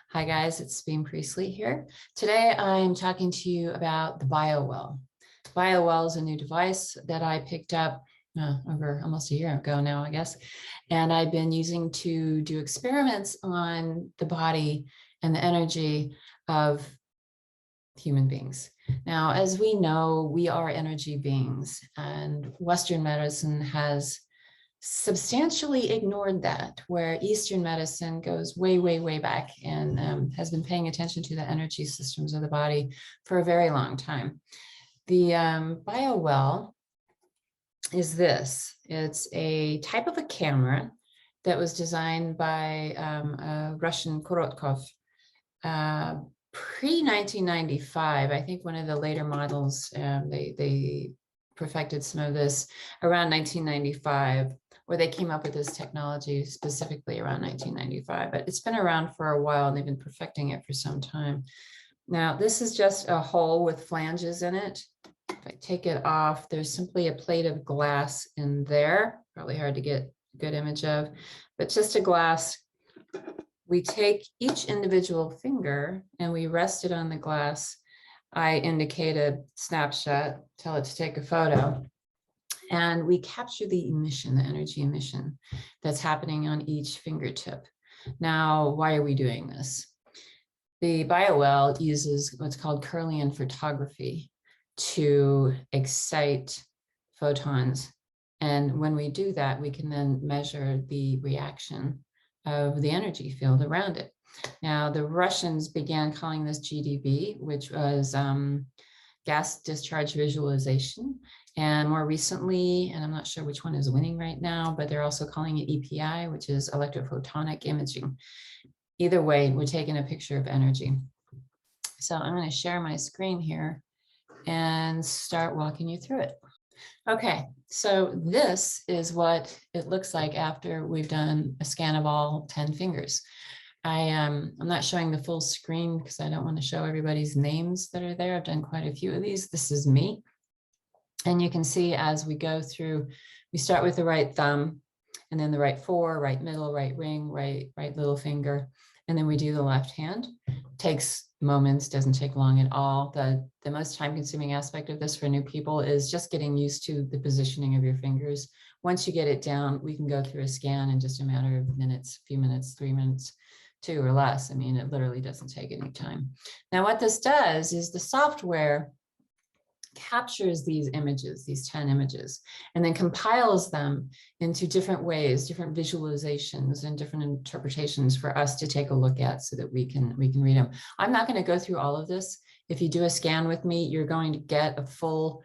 Hi guys, it's Beam Priestley here. Today I'm talking to you about the BioWell. BioWell is a new device that I picked up over almost a year ago now, I guess, and I've been using to do experiments on the body and the energy of human beings. Now, as we know, we are energy beings, and Western medicine has substantially ignored that, where Eastern medicine goes way, way, way back and has been paying attention to the energy systems of the body for a very long time. The BioWell is this. It's a type of a camera that was designed by a Russian Korotkov pre-1995. I think one of the later models, they perfected some of this around 1995, where they came up with this technology specifically around 1995, but it's been around for a while and they've been perfecting it for some time. Now, this is just a hole with flanges in it. If I take it off, there's simply a plate of glass in there, probably hard to get a good image of, but just a glass. We take each individual finger and we rest it on the glass. I indicate a snapshot, tell it to take a photo, and we capture the emission, the energy emission that's happening on each fingertip. Now, why are we doing this? The BioWell uses what's called Kirlian photography to excite photons. And when we do that, we can then measure the reaction of the energy field around it. Now, the Russians began calling this GDV, which was gas discharge visualization. And more recently, and I'm not sure which one is winning right now, but they're also calling it EPI, which is electrophotonic imaging. Either way, we're taking a picture of energy. So I'm going to share my screen here and start walking you through it. Okay, so this is what it looks like after we've done a scan of all 10 fingers. I'm not showing the full screen because I don't want to show everybody's names that are there. I've done quite a few of these. This is me. And you can see as we go through, we start with the right thumb, and then the right fore, right middle, right ring, right little finger, and then we do the left hand. Takes moments, doesn't take long at all. The most time-consuming aspect of this for new people is just getting used to the positioning of your fingers. Once you get it down, we can go through a scan in just a matter of minutes, a few minutes, 3 minutes, 2 or less. I mean, it literally doesn't take any time. Now, what this does is the software captures these images, these 10 images, and then compiles them into different ways, different visualizations and different interpretations for us to take a look at so that we can read them. I'm not going to go through all of this. If you do a scan with me, you're going to get a full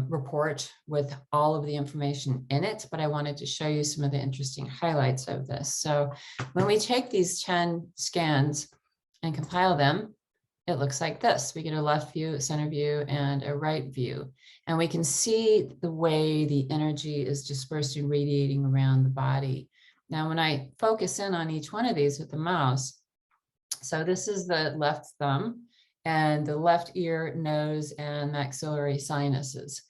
report with all of the information in it, but I wanted to show you some of the interesting highlights of this. So when we take these 10 scans and compile them, it looks like this. We get a left view, a center view, and a right view. And we can see the way the energy is dispersed and radiating around the body. Now, when I focus in on each one of these with the mouse, so this is the left thumb and the left ear, nose, and maxillary sinuses.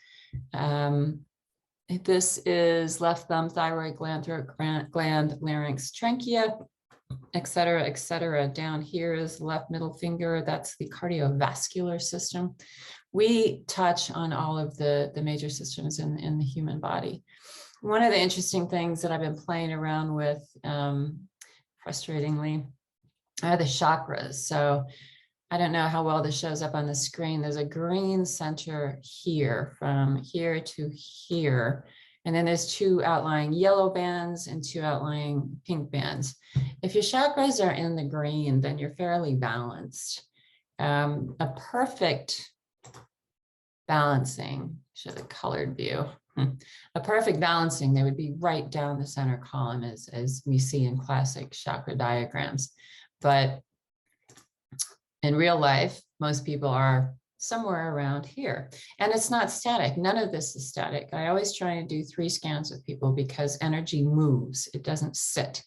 This is left thumb, thyroid gland, throat gland, larynx, trachea, et cetera. Down here is left middle finger. That's the cardiovascular system. We touch on all of the major systems in the human body. One of the interesting things that I've been playing around with, frustratingly, are the chakras. So I don't know how well this shows up on the screen. There's a green center here, from here to here. And then there's 2 outlying yellow bands and 2 outlying pink bands. If your chakras are in the green, then you're fairly balanced. A perfect balancing, show the colored view. A perfect balancing, they would be right down the center column as we see in classic chakra diagrams. But in real life, most people are somewhere around here. And it's not static. None of this is static. I always try and do 3 scans with people because energy moves. It doesn't sit.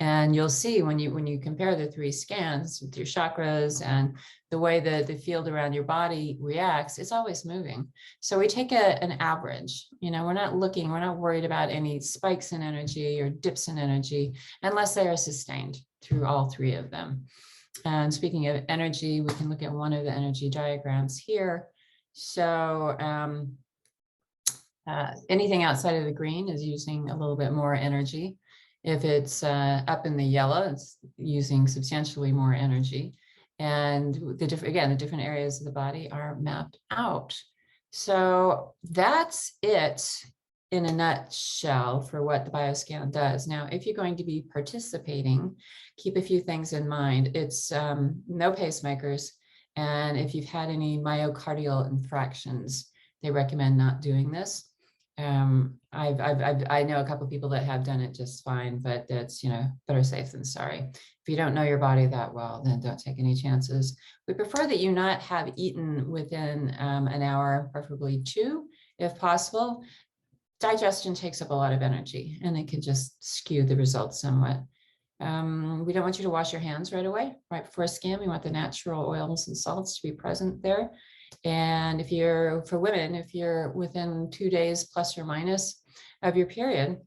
And you'll see when you compare the 3 scans with your chakras and the way the field around your body reacts, it's always moving. So we take an average. You know, we're not worried about any spikes in energy or dips in energy unless they are sustained through all 3 of them. And speaking of energy, we can look at one of the energy diagrams here. So anything outside of the green is using a little bit more energy. If it's up in the yellow, it's using substantially more energy. And the different areas of the body are mapped out. So that's it in a nutshell for what the bioscan does. Now, if you're going to be participating, keep a few things in mind. It's no pacemakers. And if you've had any myocardial infractions, they recommend not doing this. I know a couple of people that have done it just fine, but it's, better safe than sorry. If you don't know your body that well, then don't take any chances. We prefer that you not have eaten within an hour, preferably 2, if possible. Digestion takes up a lot of energy and it can just skew the results somewhat. We don't want you to wash your hands right away, right before a scan. We want the natural oils and salts to be present there. And for women, if you're within 2 days plus or minus of your period,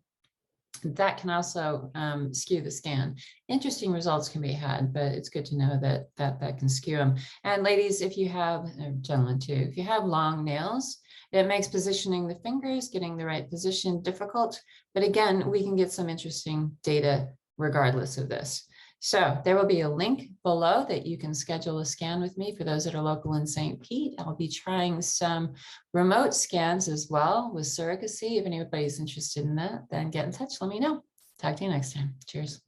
that can also skew the scan. Interesting results can be had, but it's good to know that can skew them. And ladies, if you have, gentlemen too, if you have long nails, it makes positioning the fingers, getting the right position difficult. But again, we can get some interesting data regardless of this. So there will be a link below that you can schedule a scan with me for those that are local in St. Pete. I'll be trying some remote scans as well with surrogacy. If anybody's interested in that, then get in touch. Let me know. Talk to you next time. Cheers.